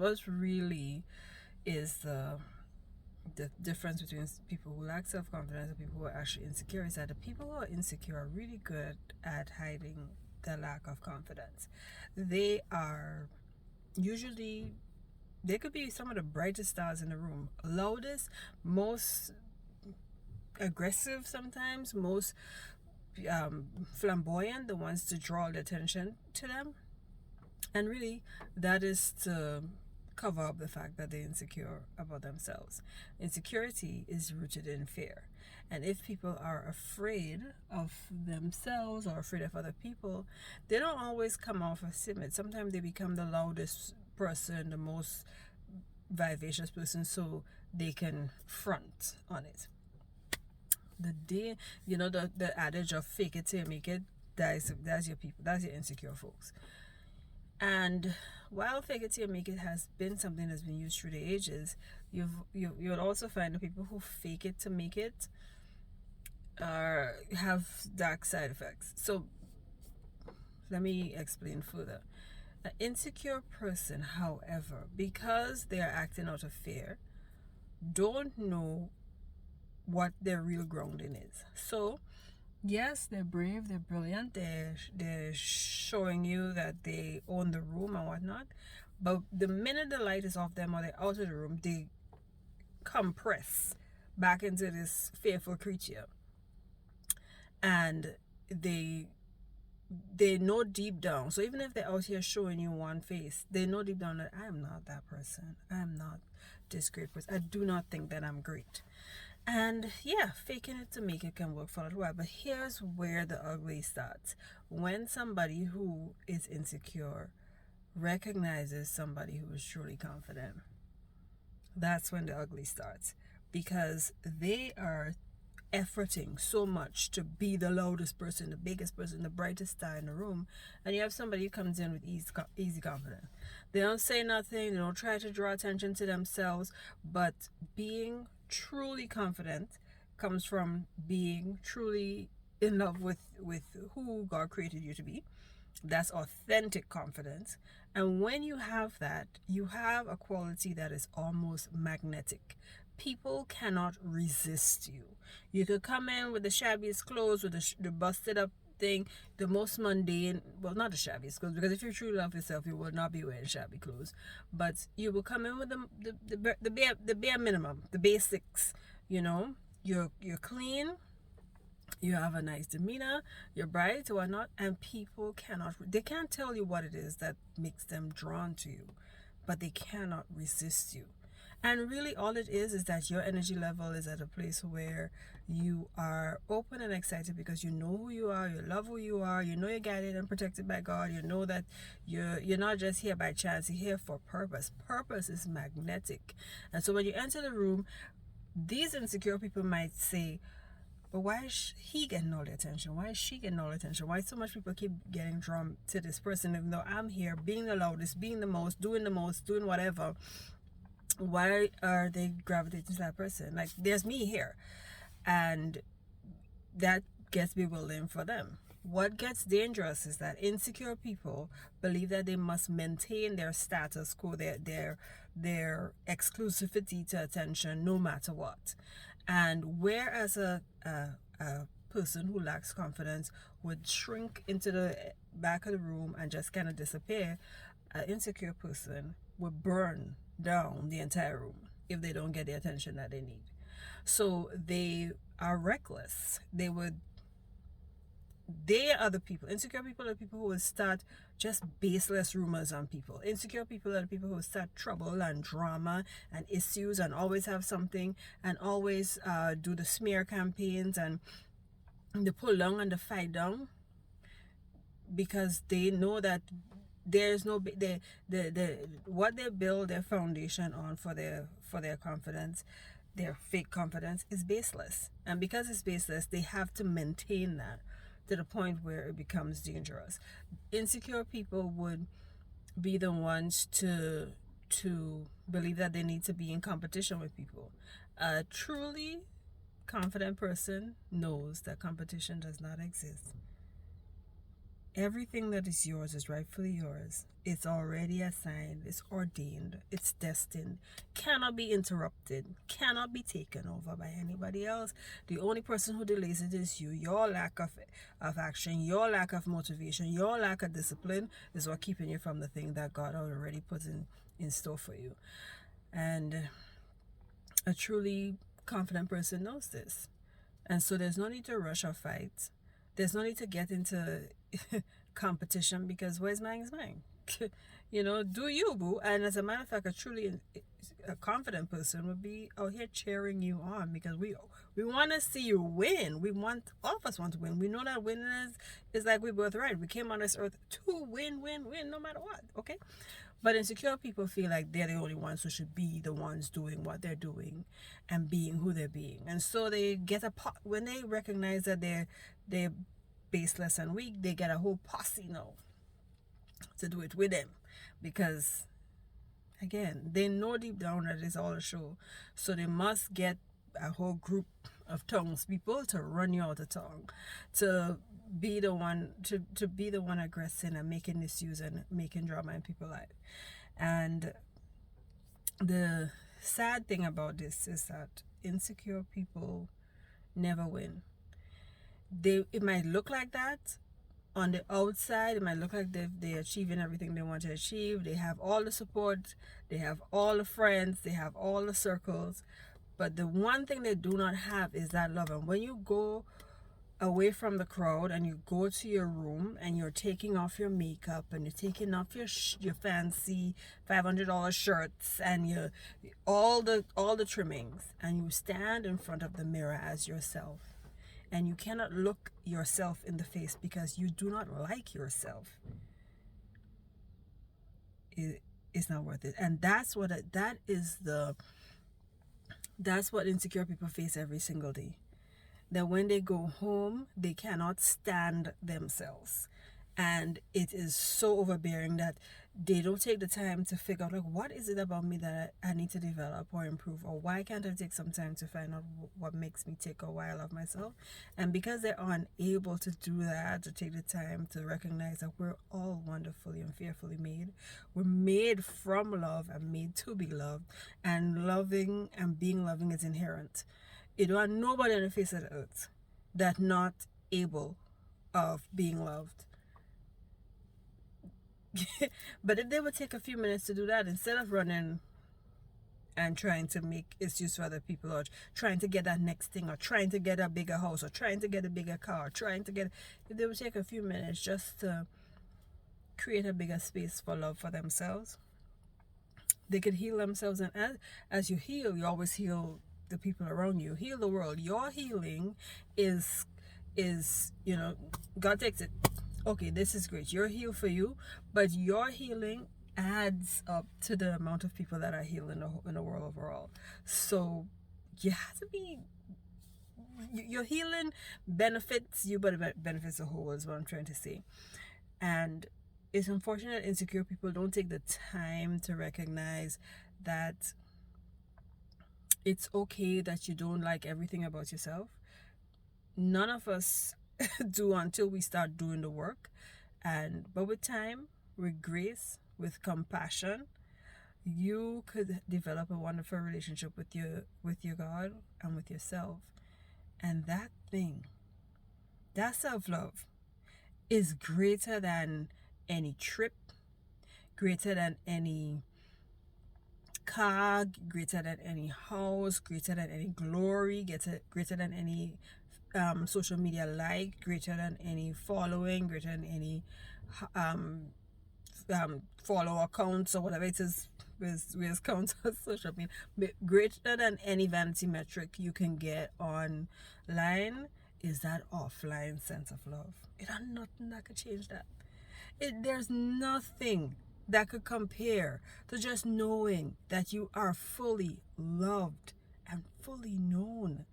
What really is the difference between people who lack self-confidence and people who are actually insecure is that the people who are insecure are really good at hiding their lack of confidence. They are usually, they could be some of the brightest stars in the room, loudest, most aggressive, sometimes most flamboyant, the ones to draw the attention to them. And really, that is to cover up the fact that they're insecure about themselves. Insecurity is rooted in fear. And if people are afraid of themselves or afraid of other people, they don't always come off as timid. Sometimes they become the loudest person, the most vivacious person, so they can front on it. The day, the adage of fake it till you make it, that's your people, that's your insecure folks. And while fake it till you make it has been something that's been used through the ages, you'll also find the people who fake it to make it have dark side effects. So let me explain further. An insecure person, however, because they are acting out of fear, don't know what their real grounding is. So yes, they're brave, they're brilliant, they're showing you that they own the room and whatnot. But the minute the light is off them or they're out of the room, they compress back into this fearful creature. And they know deep down. So even if they're out here showing you one face, they know deep down that I am not that person. I am not this great person. I do not think that I'm great. And yeah, faking it to make it can work for a little while. But here's where the ugly starts. When somebody who is insecure recognizes somebody who is truly confident, that's when the ugly starts. Because they are efforting so much to be the loudest person, the biggest person, the brightest star in the room, and you have somebody who comes in with easy confidence. They don't say nothing, they don't try to draw attention to themselves, but being truly confident comes from being truly in love with who God created you to be. That's authentic confidence. And when you have that, you have a quality that is almost magnetic. People cannot resist you. You could come in with the shabbiest clothes, with the busted up thing, the most mundane, well, not the shabbiest clothes, because if you truly love yourself, you will not be wearing shabby clothes. But you will come in with the bare minimum, the basics. You know, you're clean, you have a nice demeanor, you're bright or whatnot, and people they can't tell you what it is that makes them drawn to you, but they cannot resist you. And really, all it is that your energy level is at a place where you are open and excited because you know who you are, you love who you are, you know you're guided and protected by God, you know that you're not just here by chance, you're here for purpose. Purpose is magnetic. And so when you enter the room, these insecure people might say, but why is he getting all the attention? Why is she getting all the attention? Why so much people keep getting drawn to this person even though I'm here being the loudest, being the most, doing whatever? Why are they gravitating to that person? Like, there's me here. And that gets bewildering for them. What gets dangerous is that insecure people believe that they must maintain their status quo, their exclusivity to attention no matter what. And whereas a person who lacks confidence would shrink into the back of the room and just kind of disappear, an insecure person would burn down the entire room if they don't get the attention that they need. So they are reckless. They are the people. Insecure people are the people who will start just baseless rumors on people. Insecure people are the people who start trouble and drama and issues and always have something and always do the smear campaigns and the pull down and the fight down, because they know that there's no the what they build their foundation on for their confidence, their fake confidence, is baseless. And because it's baseless, they have to maintain that to the point where it becomes dangerous. Insecure people would be the ones to believe that they need to be in competition with people. A truly confident person knows that competition does not exist. Everything that is yours is rightfully yours. It's already assigned, it's ordained, it's destined, cannot be interrupted, cannot be taken over by anybody else. The only person who delays it is you. Your lack of action, your lack of motivation, your lack of discipline is what keeping you from the thing that God already put in store for you. And a truly confident person knows this. And so there's no need to rush or fight. There's no need to get into competition, because where's mine is mine. Do you, boo. And as a matter of fact, a confident person would be out here cheering you on, because we want to see you win. All of us want to win. We know that winning is like we birthright. We came on this earth to win, no matter what. Okay. But insecure people feel like they're the only ones who should be the ones doing what they're doing and being who they're being. And so they get when they recognize that they're baseless and weak, they get a whole posse now to do it with them. Because, again, they know deep down that it's all a show. So they must get a whole group of tongues people to run you out of tongue, to be the one aggressing and making misuse and making drama in people's life. And the sad thing about this is that insecure people never win. It might look like that on the outside. It might look like they're achieving everything they want to achieve. They have all the support, they have all the friends, they have all the circles. But the one thing they do not have is that love. And when you go away from the crowd and you go to your room and you're taking off your makeup and you're taking off your fancy $500 shirts and all the trimmings, and you stand in front of the mirror as yourself, and you cannot look yourself in the face because you do not like yourself, it's not worth it. And that's what insecure people face every single day. That when they go home, they cannot stand themselves. And it is so overbearing that they don't take the time to figure out, like, what is it about me that I need to develop or improve? Or why can't I take some time to find out what makes me tick or why I love myself? And because they're unable to do that, to take the time to recognize that we're all wonderfully and fearfully made. We're made from love and made to be loved. And loving and being loving is inherent. You don't have nobody on the face of the earth that's not able of being loved. But if they would take a few minutes to do that, instead of running and trying to make excuse for other people, or trying to get that next thing, or trying to get a bigger house, or trying to get a bigger car, if they would take a few minutes just to create a bigger space for love for themselves, they could heal themselves. And as you heal, you always heal the people around you, heal the world. Your healing is God takes it. Okay, this is great. You're healed for you, but your healing adds up to the amount of people that are healed in the world overall. So you have to be. Your healing benefits you, but it benefits the whole, is what I'm trying to say. And it's unfortunate insecure people don't take the time to recognize that it's okay that you don't like everything about yourself. None of us do until we start doing the work. But with time, with grace, with compassion, you could develop a wonderful relationship with your God and with yourself. And that self-love, is greater than any trip, greater than any car, greater than any house, greater than any glory, greater than any social media greater than any following, greater than any follower counts or whatever it is with counts on social media, greater than any vanity metric you can get online, is that offline sense of love. It has nothing that could change that. There's nothing that could compare to just knowing that you are fully loved and fully known.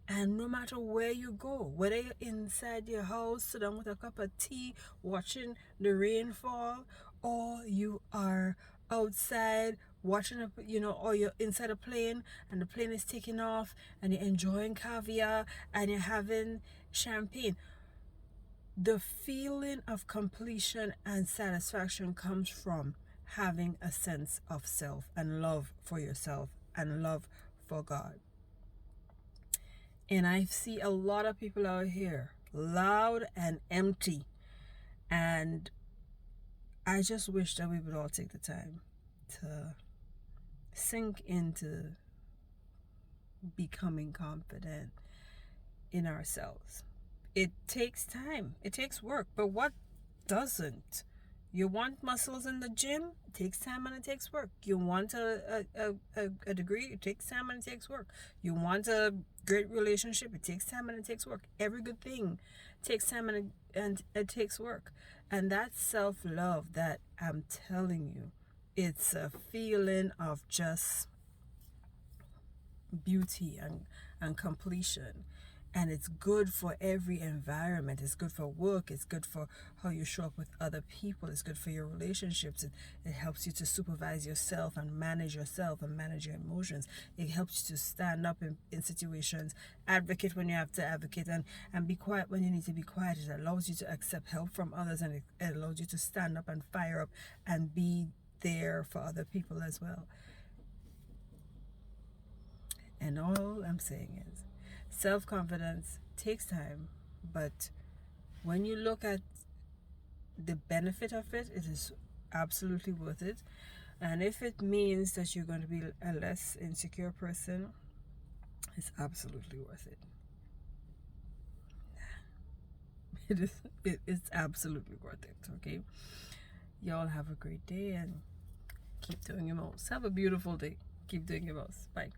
And no matter where you go, whether you're inside your house, sit down with a cup of tea, watching the rain fall, or you are outside watching or you're inside a plane and the plane is taking off and you're enjoying caviar and you're having champagne. The feeling of completion and satisfaction comes from having a sense of self and love for yourself and love for God. And I see a lot of people out here loud and empty. And I just wish that we would all take the time to sink into becoming confident in ourselves. It takes time, it takes work, but what doesn't? You want muscles in the gym? It takes time and it takes work. You want a degree? It takes time and it takes work. You want a great relationship? It takes time and it takes work. Every good thing takes time and it takes work. And that self-love that I'm telling you, it's a feeling of just beauty and completion. And it's good for every environment. It's good for work. It's good for how you show up with other people. It's good for your relationships. It helps you to supervise yourself and manage your emotions. It helps you to stand up in situations, advocate when you have to advocate, and be quiet when you need to be quiet. It allows you to accept help from others, and it allows you to stand up and fire up and be there for other people as well. And all I'm saying is, self-confidence takes time, but when you look at the benefit of it, it is absolutely worth it. And if it means that you're going to be a less insecure person, it's absolutely worth it. It's absolutely worth it, okay? Y'all have a great day and keep doing your most. Have a beautiful day. Keep doing your most. Bye.